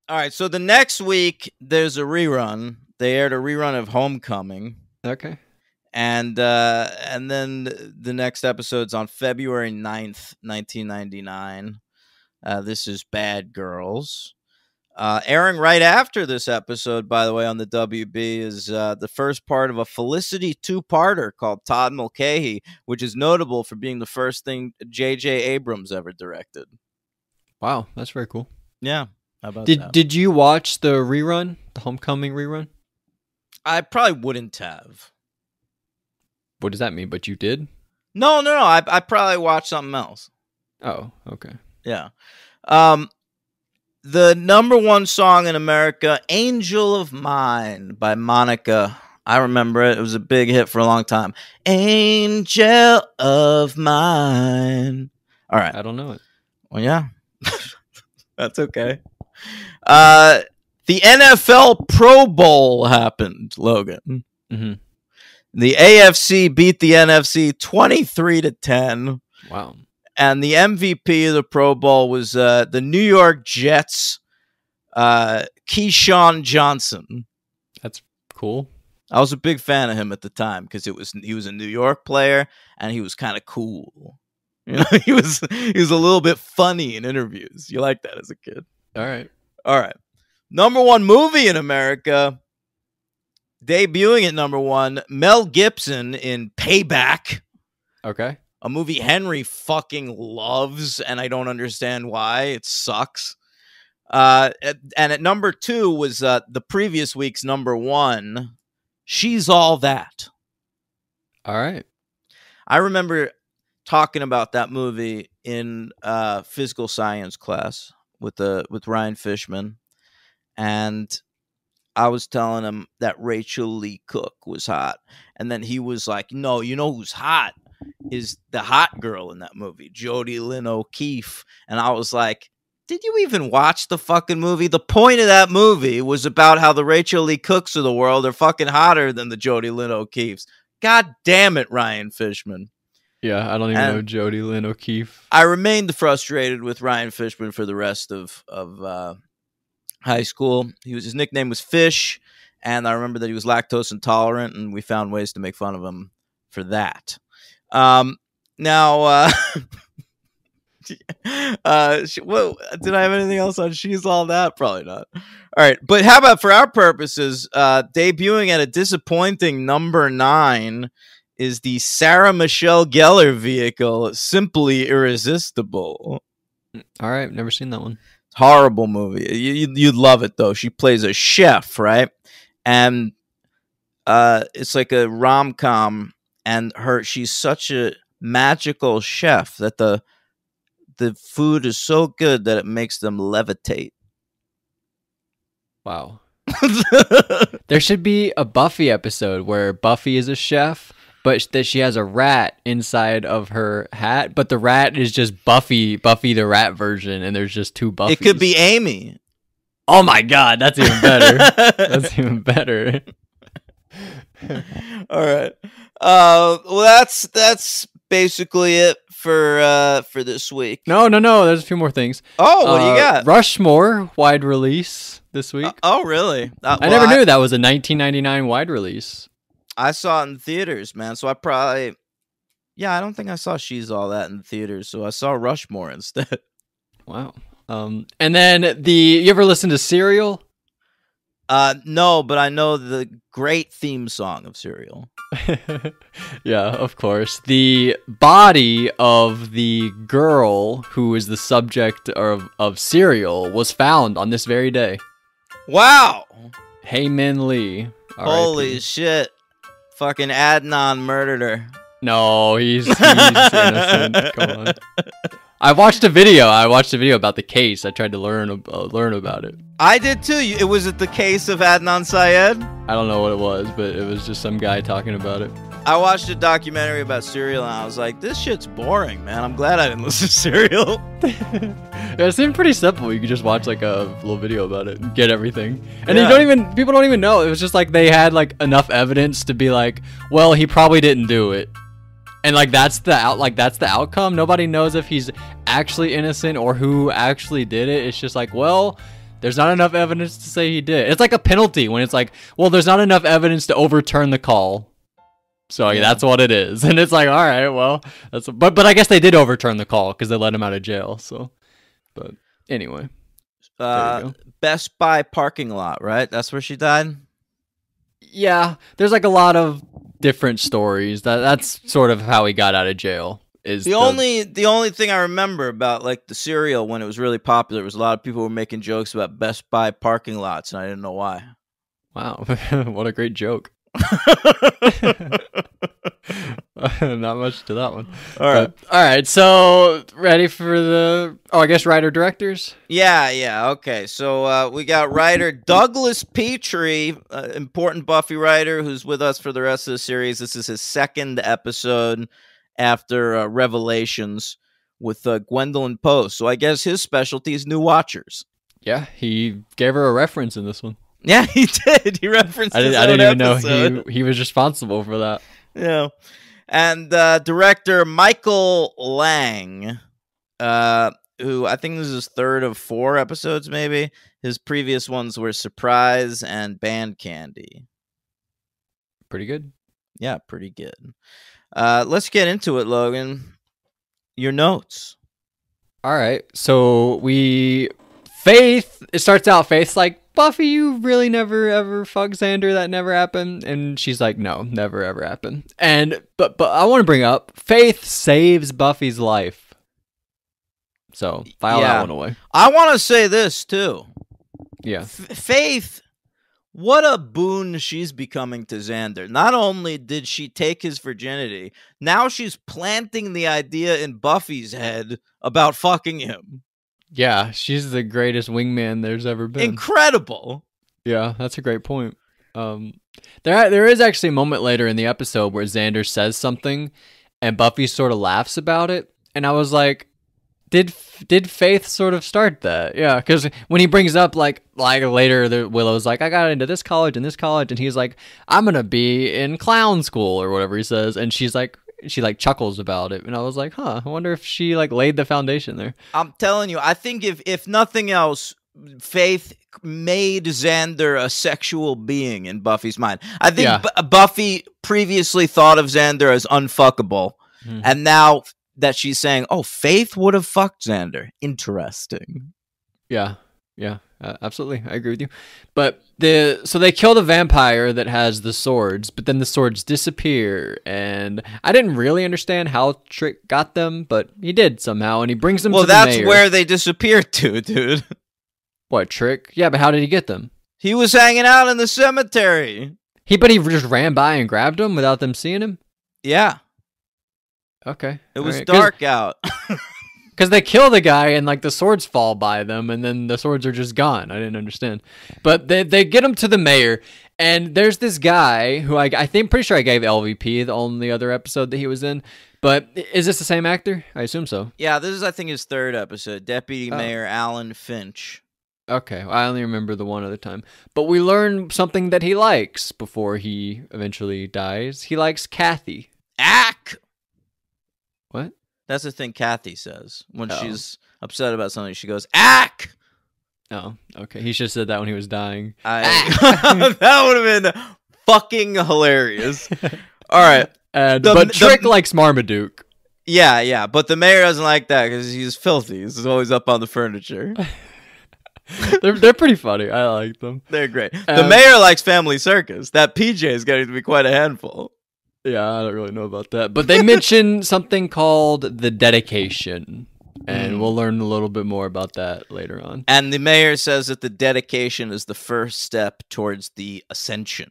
All right, so the next week there's a rerun. They aired a rerun of Homecoming, Okay. and then the next episode's on February 9th, 1999. This is Bad Girls. Airing right after this episode, by the way, on the WB is the first part of a Felicity two-parter called Todd Mulcahy, which is notable for being the first thing J.J. Abrams ever directed. Wow, that's very cool. Yeah. How about Did that? Did you watch the rerun, the Homecoming rerun? I probably wouldn't have. What does that mean? But you did? No. I probably watched something else. Oh, okay. Yeah. The number one song in America, Angel of Mine by Monica. I remember it. It was a big hit for a long time. Angel of Mine. All right. I don't know it. Well, yeah. That's okay. The NFL Pro Bowl happened, Logan. Mm-hmm. The AFC beat the NFC 23-10. Wow. And the MVP of the Pro Bowl was the New York Jets, Keyshawn Johnson. That's cool. I was a big fan of him at the time because he was a New York player and he was kind of cool. You know, he was a little bit funny in interviews. You like that as a kid. All right. Number one movie in America, debuting at number one, Mel Gibson in Payback. Okay. A movie Henry fucking loves, and I don't understand why. It sucks. And at number two was the previous week's number one, She's All That. All right. I remember talking about that movie in physical science class with Ryan Fishman, and I was telling him that Rachel Lee Cook was hot, and then he was like, "No, you know who's hot is the hot girl in that movie, Jodie Lynn O'Keefe." And I was like, "Did you even watch the fucking movie? The point of that movie was about how the Rachel Lee Cooks of the world are fucking hotter than the Jodie Lynn O'Keefes." God damn it, Ryan Fishman. Yeah, I don't even know Jodie Lynn O'Keefe. I remained frustrated with Ryan Fishman for the rest of high school. His nickname was Fish, and I remember that he was lactose intolerant, and we found ways to make fun of him for that. Now, did I have anything else on She's All That? Probably not. All right, but how about for our purposes, debuting at a disappointing number 9 is the Sarah Michelle Gellar vehicle, Simply Irresistible. All right, never seen that one. Horrible movie. You'd love it though. She plays a chef, right? And it's like a rom-com, and she's such a magical chef that the food is so good that it makes them levitate. Wow. There should be a Buffy episode where Buffy is a chef, but that she has a rat inside of her hat, but the rat is just Buffy the rat version, and there's just two Buffys. It could be Amy. Oh my god, that's even better. That's even better. All right. Well, that's basically it for this week. No. There's a few more things. Oh, what do you got? Rushmore wide release this week. Oh, really? I never knew that was a 1999 wide release. I saw it in theaters, man. So I don't think I saw She's All That in theaters. So I saw Rushmore instead. Wow. And then you ever listen to Serial? No, but I know the great theme song of Serial. Yeah, of course. The body of the girl who is the subject of Serial was found on this very day. Wow. Hae Min Lee. Holy shit. Fucking Adnan murdered her. No, he's innocent. Come on. I watched a video about the case. I tried to learn about it. I did too. Was it the case of Adnan Syed? I don't know what it was, but it was just some guy talking about it. I watched a documentary about Serial, and I was like, this shit's boring, man. I'm glad I didn't listen to Serial. Yeah, it seemed pretty simple. You could just watch like a little video about it and get everything. And people don't even know. It was just like they had like enough evidence to be like, well, he probably didn't do it. And like that's the outcome. Nobody knows if he's actually innocent or who actually did it. It's just like, well, There's not enough evidence to say he did. It's like a penalty when it's like, well, there's not enough evidence to overturn the call. So yeah, that's what it is. And it's like, all right, well, but I guess they did overturn the call because they let him out of jail. So, but anyway, Best Buy parking lot, right? That's where she died. Yeah, there's like a lot of different stories. That's sort of how he got out of jail. Is the only thing I remember about like the cereal when it was really popular was a lot of people were making jokes about Best Buy parking lots, and I didn't know why. Wow, what a great joke. Not much to that one. All right. So ready for I guess writer directors. Yeah. Okay. So we got writer Douglas Petrie, important Buffy writer, who's with us for the rest of the series. This is his second episode after Revelations with Gwendolyn Post. So I guess his specialty is new watchers. Yeah, he gave her a reference in this one. Yeah, he did. He referenced. I didn't even know he was responsible for that. Yeah, and director Michael Lang, who I think this is his third of 4 episodes. Maybe his previous ones were Surprise and Band Candy. Pretty good. Yeah, pretty good. Let's get into it, Logan. Your notes. All right. So Faith. It starts out. Faith's like, Buffy, you really never ever fuck Xander. That never happened. And she's like, no, never ever happened. And but I want to bring up Faith saves Buffy's life. So file that one away. I want to say this too. Yeah, Faith. What a boon she's becoming to Xander. Not only did she take his virginity, now she's planting the idea in Buffy's head about fucking him. Yeah, she's the greatest wingman there's ever been. Incredible. Yeah, that's a great point. There is actually a moment later in the episode where Xander says something and Buffy sort of laughs about it. And I was like, did Faith sort of start that? Yeah, because when he brings up like later, Willow's like, I got into this college and this college, and he's like, I'm gonna be in clown school or whatever he says, and she chuckles about it, and I was like, I wonder if she like laid the foundation there. I'm telling you, I think if nothing else, Faith made Xander a sexual being in Buffy's mind. I think Buffy previously thought of Xander as unfuckable, and now that she's saying, oh, Faith would have fucked Xander. Interesting. Yeah, absolutely. I agree with you. But so they kill the vampire that has the swords, but then the swords disappear, and I didn't really understand how Trick got them, but he did somehow, and he brings them to the mayor. Well, that's where they disappeared to, dude. What, Trick? Yeah, but how did he get them? He was hanging out in the cemetery. But he just ran by and grabbed them without them seeing him? Yeah. Okay. It was dark out. Because they kill the guy and like the swords fall by them and then the swords are just gone. I didn't understand. But they get him to the mayor, and there's this guy who I think pretty sure I gave LVP the only other episode that he was in. But is this the same actor? I assume so. Yeah, this is I think his 3rd episode. Deputy Mayor Alan Finch. Okay, well, I only remember the one other time. But we learn something that he likes before he eventually dies. He likes Kathy. Ack! What? That's the thing Kathy says. When she's upset about something, she goes, ack! Oh, okay. He should have said that when he was dying. That would have been fucking hilarious. All right. But Trick likes Marmaduke. Yeah. But the mayor doesn't like that because he's filthy. He's always up on the furniture. They're pretty funny. I like them. They're great. The mayor likes Family Circus. That PJ is getting to be quite a handful. Yeah, I don't really know about that. But they mention something called the dedication. And we'll learn a little bit more about that later on. And the mayor says that the dedication is the first step towards the ascension.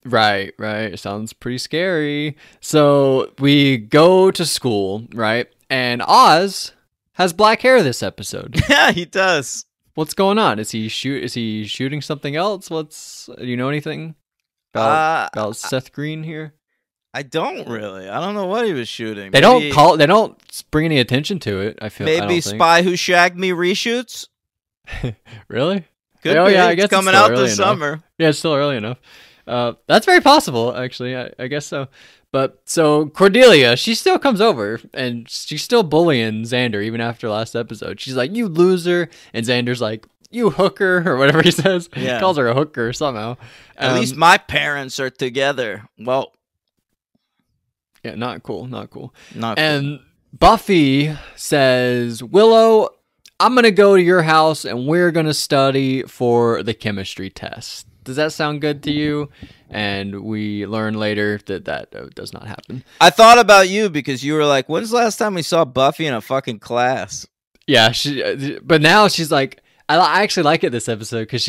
Right. It sounds pretty scary. So we go to school, right? And Oz has black hair this episode. Yeah, he does. What's going on? Is he shooting something else? Do you know anything about Seth Green here? I don't really. I don't know what he was shooting. They don't bring any attention to it. I feel maybe Spy Who Shagged Me reshoots. Really? Could be. Yeah, I guess it's coming out this summer. Yeah, it's still early enough. That's very possible, actually. I guess so. But so Cordelia, she still comes over and she's still bullying Xander even after last episode. She's like, "You loser," and Xander's like, you hooker, or whatever he says. Yeah. He calls her a hooker somehow. At least my parents are together. Well, yeah, not cool. not cool. And Buffy says, Willow, I'm going to go to your house and we're going to study for the chemistry test. Does that sound good to you? And we learn later that does not happen. I thought about you because you were like, when's the last time we saw Buffy in a fucking class? Yeah, but now she's like, I actually like it this episode because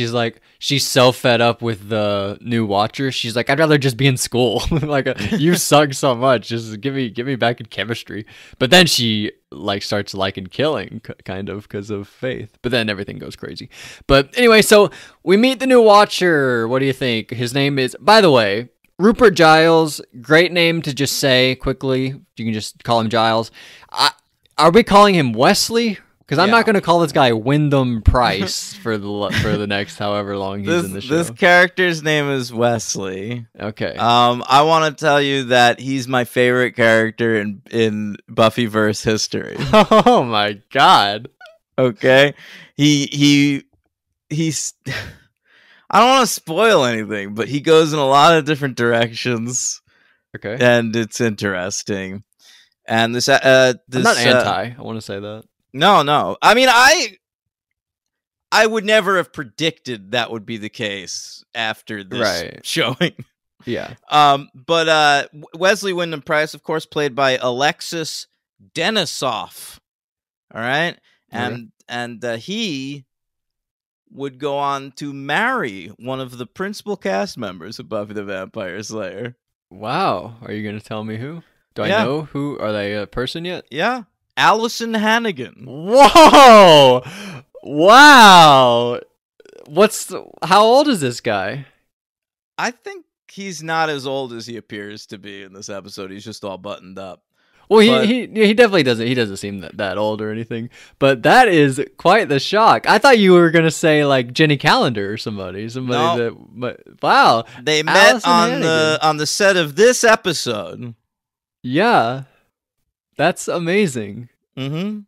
she's so fed up with the new Watcher. She's like, I'd rather just be in school. Like, you suck so much. Just give me back in chemistry. But then she like starts liking killing, kind of because of Faith. But then everything goes crazy. But anyway, so we meet the new Watcher. What do you think? His name is, by the way, Rupert Giles. Great name to just say quickly. You can just call him Giles. Are we calling him Wesley? Because I'm not going to call this guy Wyndham Price for the next however long he's in the show. This character's name is Wesley. Okay. I want to tell you that he's my favorite character in Buffyverse history. Oh my god. Okay. He's I don't want to spoil anything, but he goes in a lot of different directions. Okay. And it's interesting. And this I'm not anti. I want to say that. No. I mean, I would never have predicted that would be the case after this showing. Yeah. But Wesley Wyndham Price, of course, played by Alexis Denisoff. All right, and he would go on to marry one of the principal cast members of Buffy the Vampire Slayer. Wow. Are you going to tell me who? Do I know who? Are they a person yet? Yeah. Allison Hannigan. Whoa! Wow! How old is this guy? I think he's not as old as he appears to be in this episode. He's just all buttoned up. Well, he definitely doesn't. He doesn't seem that old or anything. But that is quite the shock. I thought you were gonna say like Jenny Calendar or somebody No. But wow, They met on the set of this episode. Yeah. That's amazing. Mm-hmm.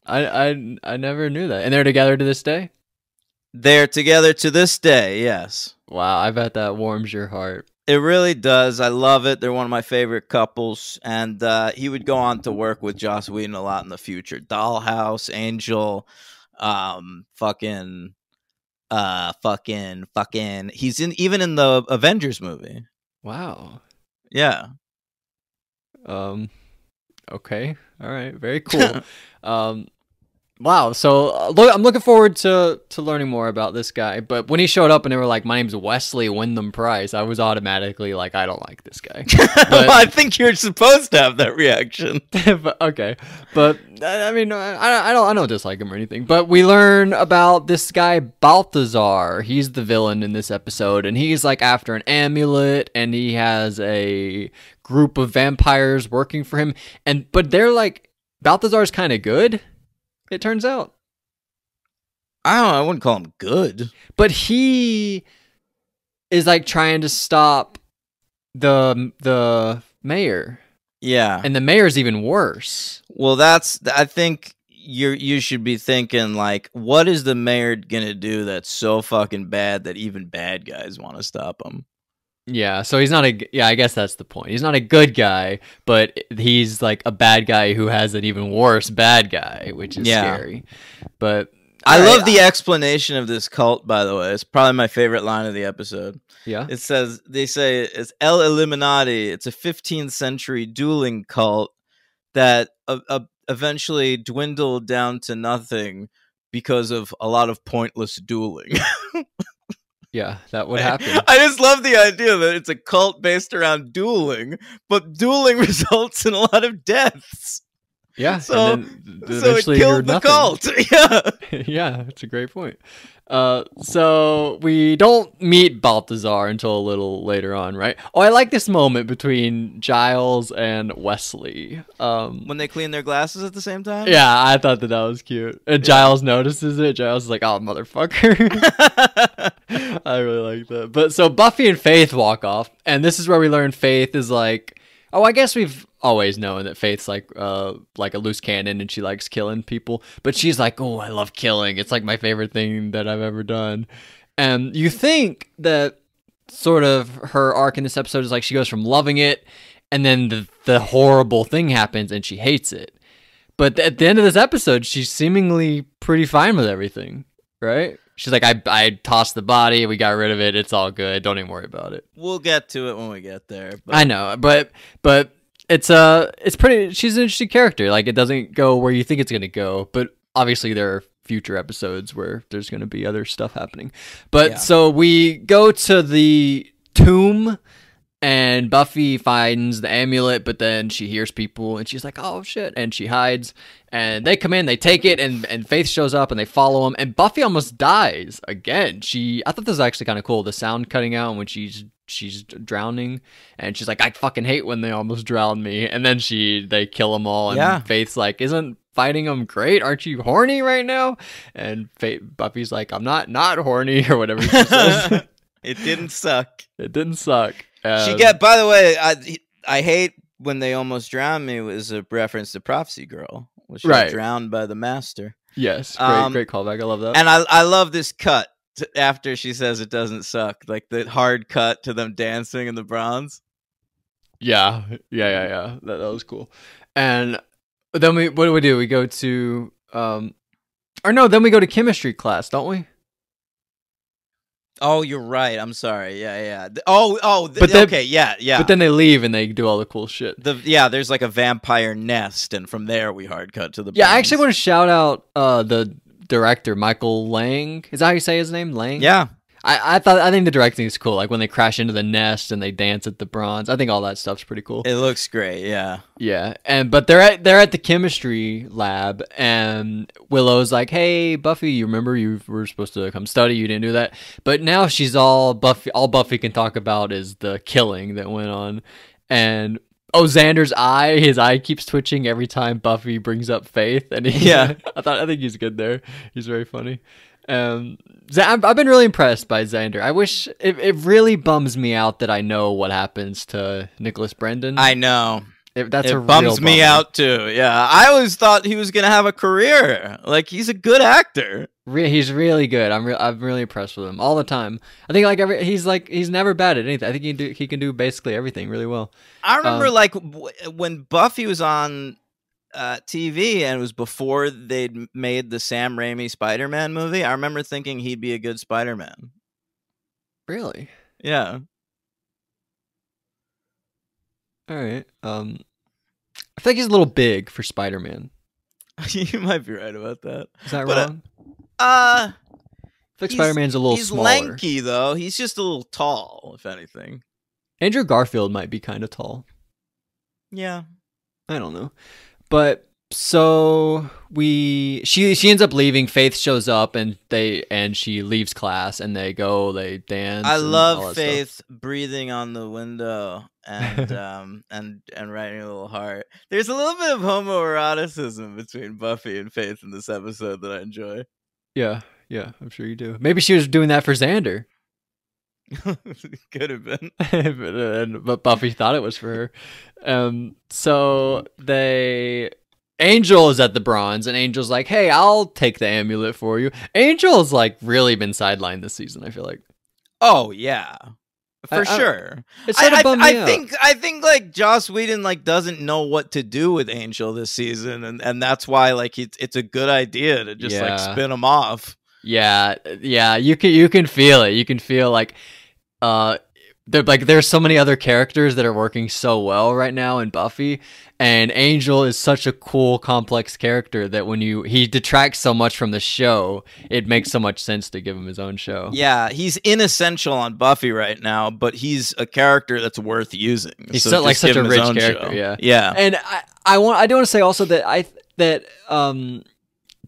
I never knew that. And they're together to this day? They're together to this day, yes. Wow, I bet that warms your heart. It really does. I love it. They're one of my favorite couples. And he would go on to work with Joss Whedon a lot in the future. Dollhouse, Angel, fucking. He's even in the Avengers movie. Wow. Yeah. Okay. All right. Very cool. Wow. So I'm looking forward to learning more about this guy. But when he showed up and they were like, "My name's Wesley Wyndham Price," I was automatically like, "I don't like this guy." But, well, I think you're supposed to have that reaction. But, okay. But I mean, I don't dislike him or anything. But we learn about this guy Balthazar. He's the villain in this episode, and he's like after an amulet, and he has a group of vampires working for him. But they're like, Balthazar's kind of good, it turns out. I wouldn't call him good. But he is like trying to stop the mayor. Yeah. And the mayor's even worse. Well, I think you should be thinking like, what is the mayor gonna do that's so fucking bad that even bad guys want to stop him? Yeah, so he's not I guess that's the point. He's not a good guy, but he's like a bad guy who has an even worse bad guy, which is scary. But I love the explanation of this cult, by the way. It's probably my favorite line of the episode. Yeah. They say it's El Illuminati. It's a 15th century dueling cult that eventually dwindled down to nothing because of a lot of pointless dueling. Yeah, that would happen. I just love the idea that it's a cult based around dueling, but dueling results in a lot of deaths. Yeah, so it eventually killed the cult. Yeah, yeah, it's a great point. So we don't meet Balthazar until a little later on, right? Oh, I like this moment between Giles and Wesley. When they clean their glasses at the same time? Yeah, I thought that was cute. And Giles notices it. Giles is like, "Oh, motherfucker." I really like that. But so Buffy and Faith walk off, and this is where we learn Faith is like, oh, I guess we've always knowing that Faith's like a loose cannon and she likes killing people, but she's like, oh, I love killing. It's like my favorite thing that I've ever done. And you think that sort of her arc in this episode is like she goes from loving it, and then the horrible thing happens and she hates it. But at the end of this episode, she's seemingly pretty fine with everything, right? She's like, I tossed the body, we got rid of it, it's all good, don't even worry about it. We'll get to it when we get there. But. I know, but it's pretty. She's an interesting character. Like, it doesn't go where you think it's gonna go, but obviously there are future episodes where there's gonna be other stuff happening. But so we go to the tomb. And Buffy finds the amulet, but then she hears people, and she's like, oh, shit, and she hides. And they come in, they take it, and Faith shows up, and they follow him, and Buffy almost dies again. I thought this was actually kind of cool, the sound cutting out when she's drowning, and she's like, I fucking hate when they almost drown me. And then they kill them all, and Faith's like, isn't fighting them great? Aren't you horny right now? And Buffy's like, I'm not horny, or whatever she says. It didn't suck. It didn't suck. By the way, I hate when they almost drowned me was a reference to Prophecy Girl, which was drowned by the master. Yes, great callback. I love that. And I love this cut after she says it doesn't suck, like the hard cut to them dancing in the bronze. Yeah. That was cool. And then what do? We go to then we go to chemistry class, don't we? Oh, you're right. I'm sorry. Yeah. Okay, yeah. But then they leave and they do all the cool shit. There's like a vampire nest, and from there we hard cut to the. Yeah, I actually want to shout out the director, Michael Lang. Is that how you say his name? Lang? Yeah. I think the directing is cool. Like when they crash into the nest and they dance at the bronze. I think all that stuff's pretty cool. It looks great, yeah. Yeah. But they're at the chemistry lab, and Willow's like, hey, Buffy, you remember you were supposed to come study, you didn't do that. But now she's all Buffy can talk about is the killing that went on. And Xander's his eye keeps twitching every time Buffy brings up Faith, and I think he's good there. He's very funny. I've been really impressed by Xander. I wish it really bums me out that I know what happens to Nicholas Brendan. I know. It bums me out too. Yeah, I always thought he was gonna have a career. Like, he's a good actor. He's really good. I'm really impressed with him all the time. I think he's never bad at anything. I think he can do basically everything really well. I remember when Buffy was on TV, and it was before they'd made the Sam Raimi Spider-Man movie. I remember thinking he'd be a good Spider-Man. Really? Yeah. All right. I feel like he's a little big for Spider-Man. You might be right about that. Is that wrong? I feel like Spider-Man's a little smaller. He's lanky, though. He's just a little tall, if anything. Andrew Garfield might be kind of tall. Yeah. I don't know. But so she ends up leaving. Faith shows up, and she leaves class, and they dance. I love Faith breathing on the window and and writing a little heart. There's a little bit of homoeroticism between Buffy and Faith in this episode that I enjoy. Yeah, I'm sure you do. Maybe she was doing that for Xander. Could have been. But Buffy thought it was for her. So Angel is at the bronze, and Angel's like, hey, I'll take the amulet for you. Angel's like really been sidelined this season, I feel like. Oh yeah. For sure. It sort of bummed me out. I think like Joss Whedon like doesn't know what to do with Angel this season, and that's why like it's a good idea to just like spin him off. Yeah, you can feel it. You can feel like there's so many other characters that are working so well right now in Buffy, and Angel is such a cool, complex character that when he detracts so much from the show, it makes so much sense to give him his own show. Yeah, he's inessential on Buffy right now, but he's a character that's worth using. He's such a rich character. Show. Yeah. And I do want to say also that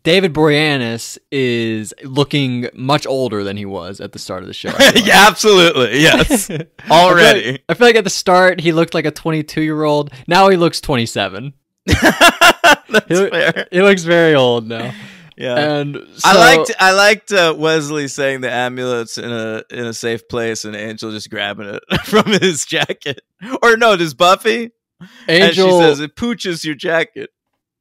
David Boreanaz is looking much older than he was at the start of the show. Yeah, absolutely. Yes. Already. I feel like at the start he looked like a 22-year-old. Now he looks 27. That's fair. He looks very old now. Yeah. And so, I liked Wesley saying the amulet's in a safe place, and Angel just grabbing it from his jacket. Or no, does Buffy? And she Angel. says, "It pooches your jacket."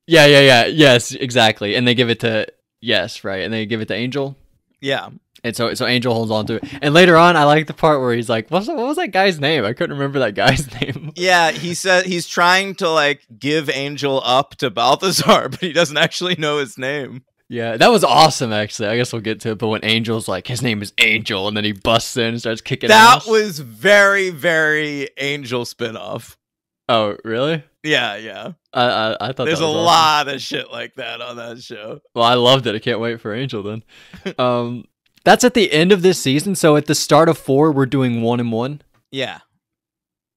Yeah, yeah, yeah. Yes, exactly. And they give it to yes, right. And they give it to Angel. Yeah. And so Angel holds on to it. And later on, I like the part where he's like, what was that guy's name? I couldn't remember that guy's name. Yeah, he said he's trying to like give Angel up to Balthazar, but he doesn't actually know his name. Yeah, that was awesome, actually. I guess we'll get to it. But when Angel's like, his name is Angel, and then he busts in and starts kicking ass. That was very, very Angel spinoff. Oh, really? Yeah, yeah. I thought There's that was a awesome. lot of shit like that on that show. Well, I loved it. I can't wait for Angel then. That's at the end of this season. So at the start of 4, we're doing 1 and 1. Yeah.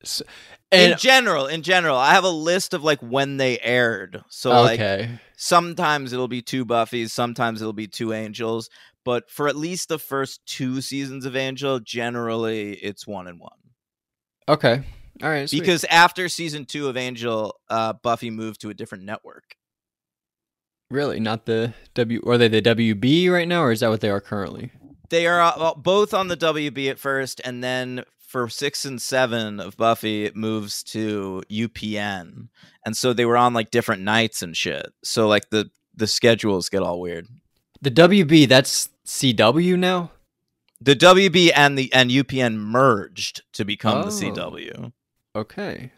So, in general, I have a list of like when they aired. So like sometimes it'll be 2 Buffys, sometimes it'll be 2 Angels, but for at least the first 2 seasons of Angel, generally it's 1 and 1. Okay. All right. Sweet. Because after season 2 of Angel, Buffy moved to a different network. Really? Not the are they the WB right now, or is that what they are currently? They are both on the WB at first, and then for 6 and 7 of Buffy, it moves to UPN. And so they were on like different nights and shit. So like the schedules get all weird. The WB, that's CW now? The WB and UPN merged to become the CW. Okay.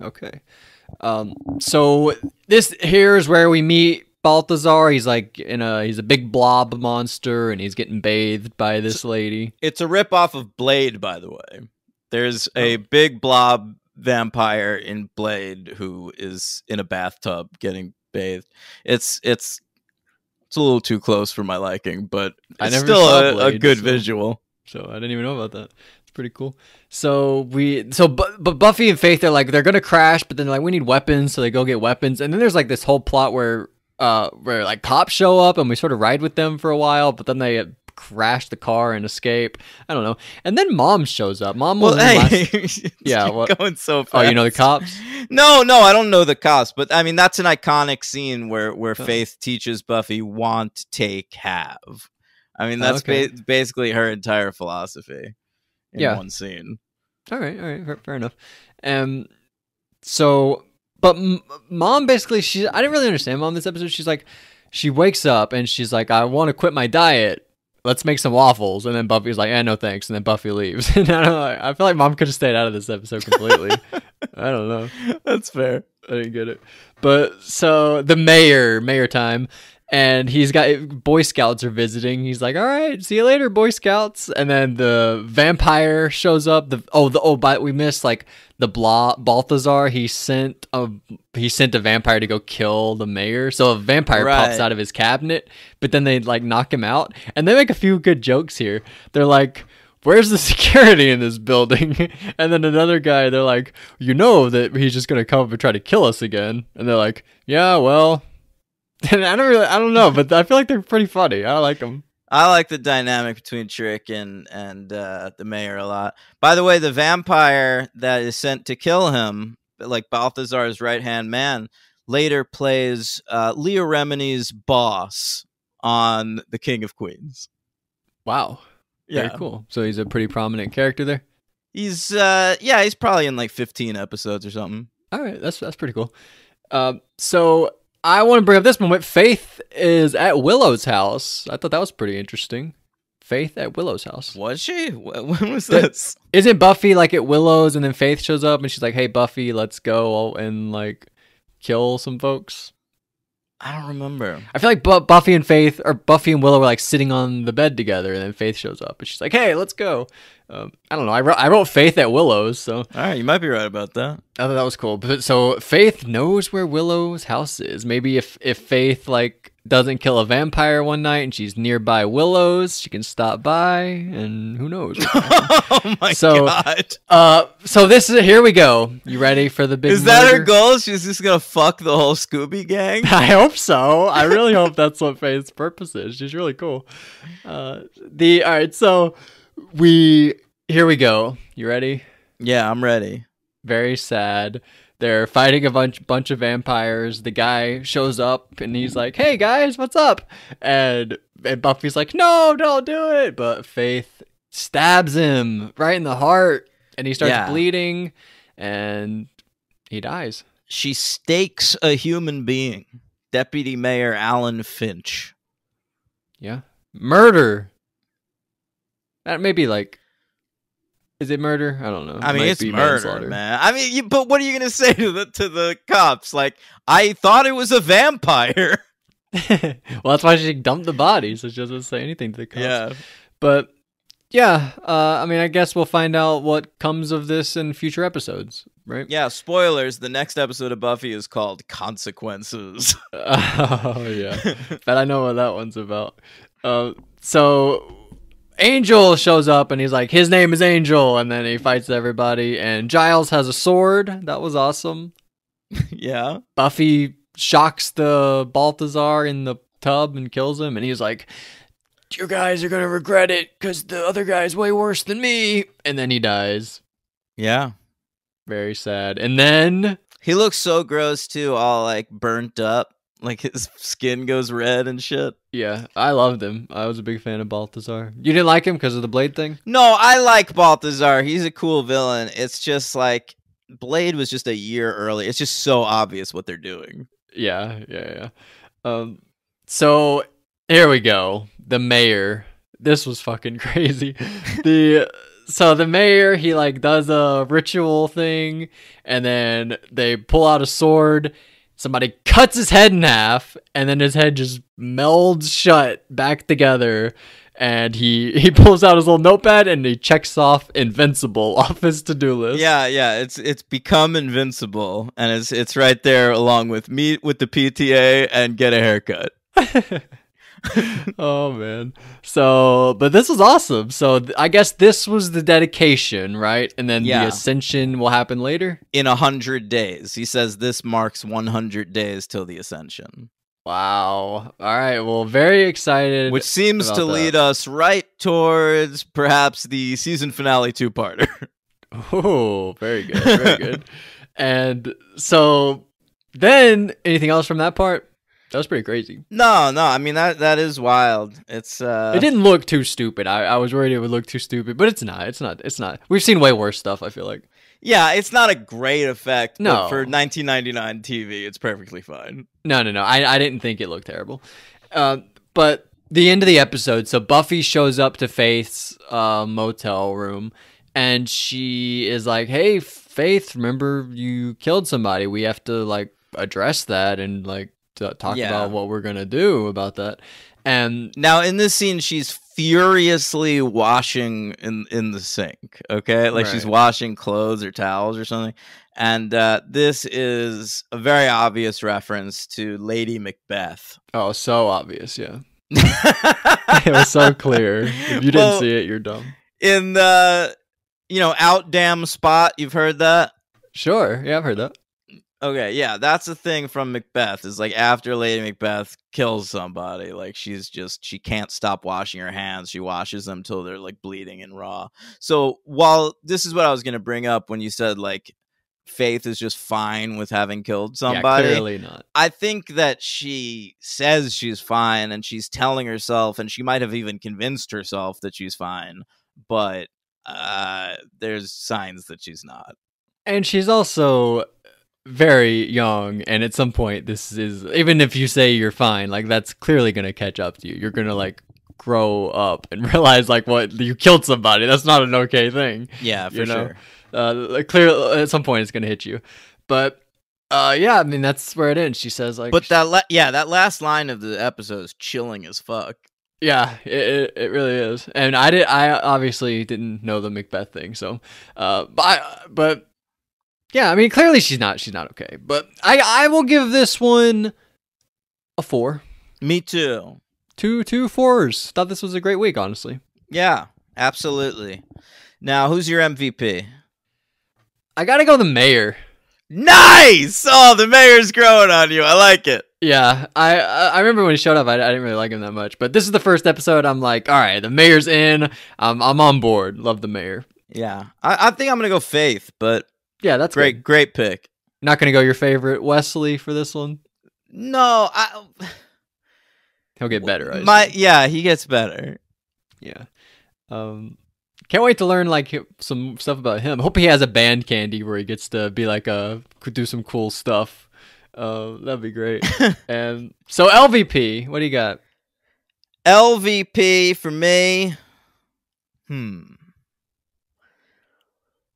So this here is where we meet Balthazar. He's like he's a big blob monster, and he's getting bathed by this lady. It's a ripoff of Blade, by the way. There's a big blob vampire in Blade who is in a bathtub getting bathed. It's a little too close for my liking, but it's still a good visual. So I didn't even know about that. It's pretty cool. But Buffy and Faith, they're gonna crash, but then they're like, we need weapons, so they go get weapons. And then there's like this whole plot where like cops show up and we sort of ride with them for a while, but then they crash the car and escape. I don't know. And then Mom shows up. Mom was going so fast. Oh, you know the cops? No, I don't know the cops, but I mean that's an iconic scene where Faith teaches Buffy want, take, have. I mean that's basically her entire philosophy in one scene. All right, fair enough. But Mom basically, I didn't really understand Mom this episode. She's like, she wakes up and she's like, I want to quit my diet. Let's make some waffles. And then Buffy's like, no thanks. And then Buffy leaves. And I feel like Mom could have stayed out of this episode completely. I don't know. That's fair. I didn't get it. But so the mayor time. And he's got Boy Scouts are visiting. He's like, all right, see you later, Boy Scouts. And then the vampire shows up. But we missed like the Balthazar. He sent a vampire to go kill the mayor. So a vampire pops out of his cabinet, but then they like knock him out. And they make a few good jokes here. They're like, where's the security in this building? And then another guy, they're like, you know that he's just going to come up and try to kill us again. And they're like, yeah, well. And I don't know, but I feel like they're pretty funny. I like them. I like the dynamic between Trick and the mayor a lot. By the way, the vampire that is sent to kill him, like Balthazar's right-hand man, later plays Leah Remini's boss on The King of Queens. Wow. Yeah. Very cool. So he's a pretty prominent character there? He's he's probably in like 15 episodes or something. All right, that's pretty cool. So I want to bring up this moment. Faith is at Willow's house. I thought that was pretty interesting. Faith at Willow's house. Was she? When was this? Isn't Buffy like at Willow's and then Faith shows up and she's like, hey, Buffy, let's go and like kill some folks? I don't remember. I feel like Buffy and Willow were like sitting on the bed together, and then Faith shows up, and she's like, "Hey, let's go." I don't know. I wrote Faith at Willow's, so all right, you might be right about that. I thought that was cool. But so Faith knows where Willow's house is. Maybe if Faith like doesn't kill a vampire one night and she's nearby Willow's, she can stop by, and who knows? Oh my god! So this is here we go. You ready for the big? Is that her goal? She's just gonna fuck the whole Scooby gang? I hope so. I really hope that's what Faith's purpose is. She's really cool. All right. So here we go. You ready? Yeah, I'm ready. Very sad. They're fighting a bunch of vampires. The guy shows up and he's like, "Hey guys, what's up?" And Buffy's like, "No, don't do it." But Faith stabs him right in the heart, and he starts bleeding, and he dies. she stakes a human being. Deputy Mayor Alan Finch. Yeah. Murder. That may be like, is it murder? I don't know. I mean, Might it's be murder, manslaughter. man. I mean, but what are you gonna say to the cops? Like, I thought it was a vampire. Well, that's why she dumped the body, so she doesn't say anything to the cops. Yeah. But yeah, I mean, I guess we'll find out what comes of this in future episodes, right? Yeah, spoilers. The next episode of Buffy is called Consequences. Oh, yeah. Bet I know what that one's about. So Angel shows up and he's like, his name is Angel. And then he fights everybody. And Giles has a sword. That was awesome. Yeah. Buffy shocks the Balthazar in the tub and kills him. And he's like, you guys are going to regret it because the other guy's way worse than me. And then he dies. Yeah. Very sad. And then he looks so gross too, all like burnt up. Like his skin goes red and shit. Yeah, I loved him. I was a big fan of Balthazar. You didn't like him because of the Blade thing? No, I like Balthazar. He's a cool villain. It's just like Blade was just a year early. It's just so obvious what they're doing. Yeah. So here we go. The mayor. This was fucking crazy. So the mayor, he like does a ritual thing, and then they pull out a sword. Somebody cuts his head in half, and then his head just melds shut back together. And he pulls out his little notepad and he checks off invincible off his to-do list. Yeah. It's become invincible, and it's right there along with meet with the PTA and get a haircut. Oh man. So, but this was awesome. So I guess this was the dedication, right? And then the ascension will happen later in 100 days. He says this marks 100 days till the ascension. Wow. All right. Well, very excited. Which seems to lead us right towards perhaps the season finale two-parter. Oh, very good. Very good. And so then anything else from that part? That was pretty crazy. No. I mean, that is wild. It's It didn't look too stupid. I was worried it would look too stupid, but it's not. It's not. We've seen way worse stuff, I feel like. Yeah, it's not a great effect. No. But for 1999 TV, it's perfectly fine. No. I didn't think it looked terrible. But the end of the episode, so Buffy shows up to Faith's motel room, and she is like, "Hey, Faith, remember you killed somebody? We have to like address that and like talk about what we're gonna do about that." And now in this scene, she's furiously washing in the sink. Okay, like she's washing clothes or towels or something. And this is a very obvious reference to Lady Macbeth. Oh, so obvious, yeah. It was so clear. If you didn't see it, you're dumb. In the out damn spot, you've heard that? Sure, yeah, I've heard that. Okay, yeah, that's the thing from Macbeth, is like after Lady Macbeth kills somebody, like she can't stop washing her hands. She washes them till they're like bleeding and raw. So while this is what I was going to bring up when you said like Faith is just fine with having killed somebody. Yeah, clearly not. I think that she says she's fine and she's telling herself, and she might have even convinced herself that she's fine, but there's signs that she's not. And she's also very young, and at some point this is, even if you say you're fine, like that's clearly gonna catch up to you. You're gonna like grow up and realize like what, you killed somebody. That's not an okay thing. Yeah, for sure. Clearly at some point it's gonna hit you. But yeah, I mean that's where it ends. She says like, but that last line of the episode is chilling as fuck. Yeah, it really is. And I obviously didn't know the Macbeth thing, so but yeah, I mean, clearly she's not okay. But I will give this one a 4. Me too. Two 4s. Thought this was a great week, honestly. Yeah, absolutely. Now, who's your MVP? I gotta go the mayor. Nice! Oh, the mayor's growing on you. I like it. Yeah, I remember when he showed up, I didn't really like him that much. But this is the first episode I'm like, all right, the mayor's in. I'm on board. Love the mayor. Yeah, I think I'm going to go Faith, but... Yeah, that's great. Good. Great pick. Not gonna go your favorite Wesley for this one. No, he'll get better. He gets better. Yeah. Can't wait to learn like some stuff about him. Hope he has a band candy where he gets to be like could do some cool stuff. That'd be great. And so LVP, what do you got? LVP for me. I'm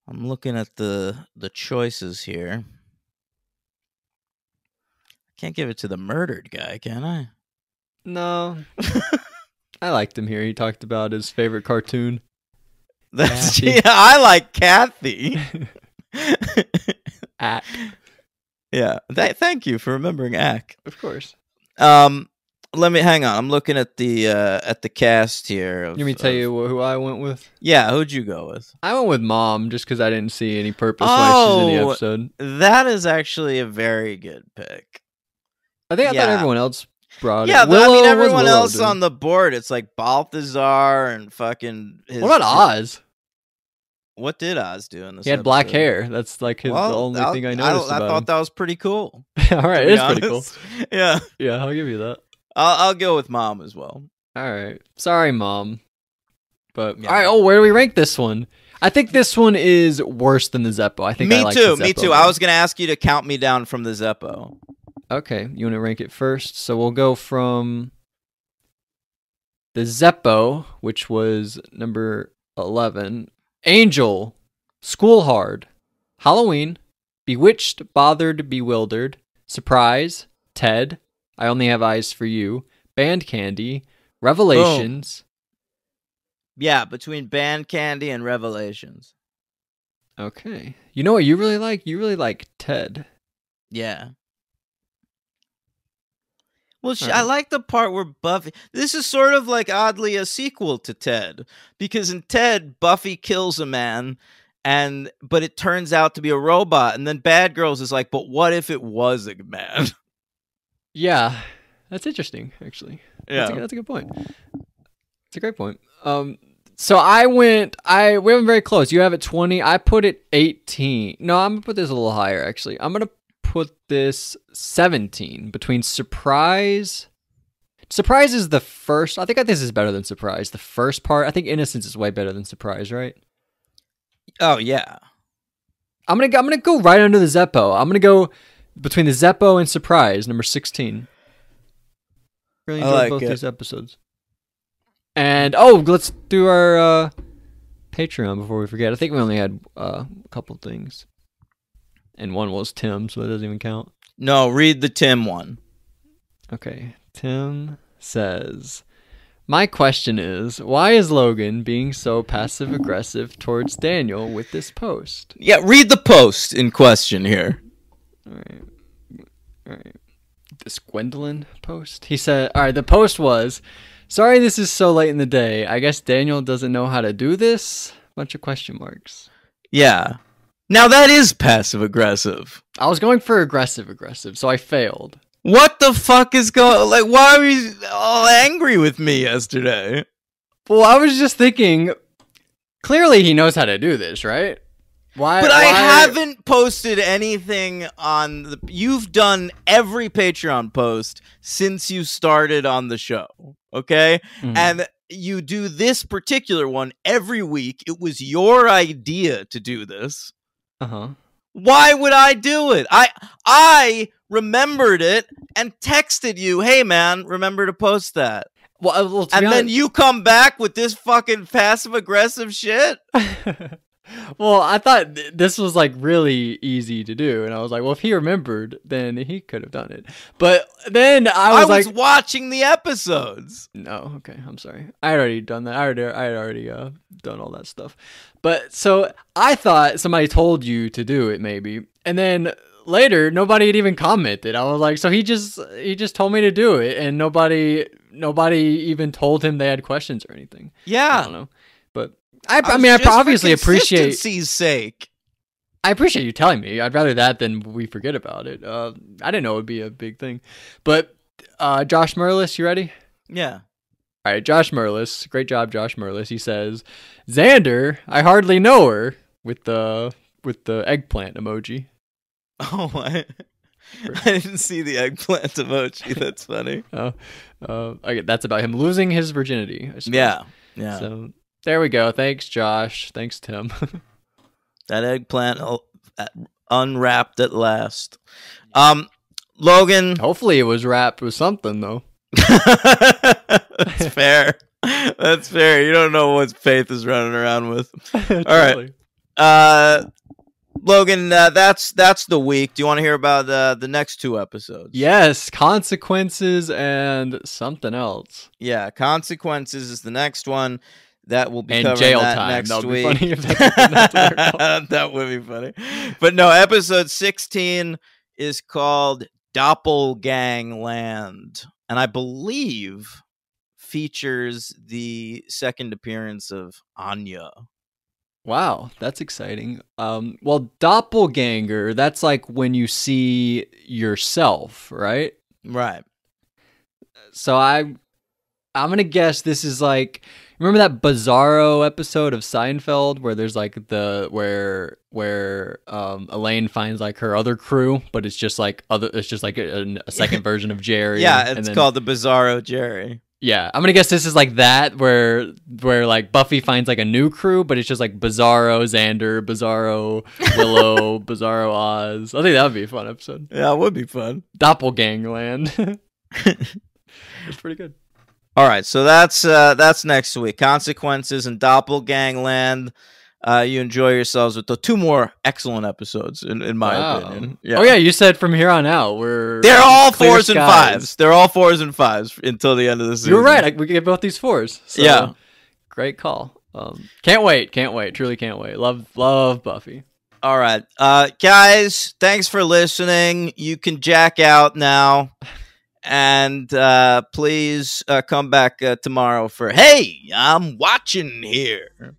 looking at the choices here. Can't give it to the murdered guy, can I? No. I liked him here. He talked about his favorite cartoon. I like Kathy. Ack. Yeah. Thank you for remembering Ack. Of course. Let me hang on. I'm looking at the cast here. Let me tell you who I went with. Yeah, who'd you go with? I went with Mom just because I didn't see any purpose why she's in the episode. That is actually a very good pick. I thought everyone else brought it. Yeah, I mean everyone else on the board. It's like Balthazar and fucking. What about Oz? What did Oz do in this? He had episode? Black hair. That's like the only thing I noticed. I thought that was pretty cool. All right, it is pretty cool. Yeah, I'll give you that. I'll go with Mom as well. All right, sorry, Mom, but all right. Oh, where do we rank this one? I think this one is worse than the Zeppo. I think me I like too. The Zeppo me too. more. I was gonna ask you to count me down from the Zeppo. Okay, you want to rank it first? So we'll go from the Zeppo, which was number 11, Angel, School Hard, Halloween, Bewitched, Bothered, Bewildered, Surprise, Ted, I Only Have Eyes for You, Band Candy, Revelations. Boom. Yeah, between Band Candy and Revelations. Okay. You know what you really like? You really like Ted. Yeah. Well, I like the part where Buffy... This is sort of like oddly a sequel to Ted. Because in Ted, Buffy kills a man, but it turns out to be a robot. And then Bad Girls is like, but what if it was a man? Yeah. That's interesting, actually. Yeah. That's a good point. It's a great point. So we went very close. You have it 20. I put it 18. No, I'm going to put this a little higher, actually. I'm going to put this 17 between Surprise. Surprise is the first. I think this is better than Surprise. The first part. I think Innocence is way better than Surprise, right? Oh yeah. I'm gonna go right under the Zeppo. I'm gonna go between the Zeppo and Surprise, number 16. Really enjoyed both these episodes. And let's do our Patreon before we forget. I think we only had a couple things. And one was Tim, so that doesn't even count. No, read the Tim one. Okay. Tim says, my question is, why is Logan being so passive-aggressive towards Daniel with this post? Yeah, read the post in question here. All right. This Gwendolyn post? He said, all right, the post was, sorry this is so late in the day. I guess Daniel doesn't know how to do this? Bunch of question marks. Yeah. Now that is passive-aggressive. I was going for aggressive, so I failed. What the fuck is going... Like, why were you all angry with me yesterday? Well, I was just thinking, clearly he knows how to do this, right? Why? I haven't posted anything on the... You've done every Patreon post since you started on the show, okay? Mm-hmm. And you do this particular one every week. It was your idea to do this. Uh-huh. Why would I do it? I remembered it and texted you, hey man, remember to post that. Well, then you come back with this fucking passive-aggressive shit? Well, I thought this was like really easy to do, and I was like, well, if he remembered, then he could have done it. But then I was watching the episodes. No, okay, I'm sorry. I had already done that. I had already done all that stuff. But so I thought somebody told you to do it, maybe, and then later nobody had even commented. I was like, so he just told me to do it, and nobody even told him they had questions or anything. Yeah, I don't know, but. I mean, I obviously appreciate consistency's sake. I appreciate you telling me. I'd rather that than we forget about it. I didn't know it would be a big thing. But Josh Merlis, you ready? Yeah. All right, Josh Merlis. Great job, Josh Merlis. He says, Xander, I hardly know her, with the eggplant emoji. Oh, I didn't see the eggplant emoji. That's funny. Okay, that's about him losing his virginity, I suppose. Yeah. So There we go. Thanks, Josh. Thanks, Tim. That eggplant unwrapped at last. Logan. Hopefully it was wrapped with something, though. That's fair. That's fair. You don't know what Faith is running around with. Totally. All right. Logan, that's the week. Do you want to hear about the next 2 episodes? Yes, Consequences and something else. Yeah, Consequences is the next one. That will be and covering jail that time. next That would week. be funny if that's what they're called. That would be funny. But no, episode 16 is called Doppelgangland, and I believe features the second appearance of Anya. Wow, that's exciting. Well, doppelganger, that's like when you see yourself, right? Right. So I'm gonna guess this is like, remember that Bizarro episode of Seinfeld where there's like where Elaine finds like her other crew, but it's just like a second version of Jerry. Yeah, it's called the Bizarro Jerry. Yeah, I'm gonna guess this is like that where like Buffy finds like a new crew, but it's just like Bizarro Xander, Bizarro Willow, Bizarro Oz. I think that would be a fun episode. Yeah, it would be fun. Doppelgangland. It's pretty good. All right, so that's next week. Consequences and Doppelgangland. You enjoy yourselves with the 2 more excellent episodes, in my opinion. Yeah. Oh yeah, you said from here on out they're all 4s and 5s. They're all 4s and 5s until the end of the season. You're right. We get both these 4s. So, yeah, great call. Can't wait. Truly can't wait. Love Buffy. All right, guys. Thanks for listening. You can jack out now. And please come back tomorrow for Hey, I'm watching here.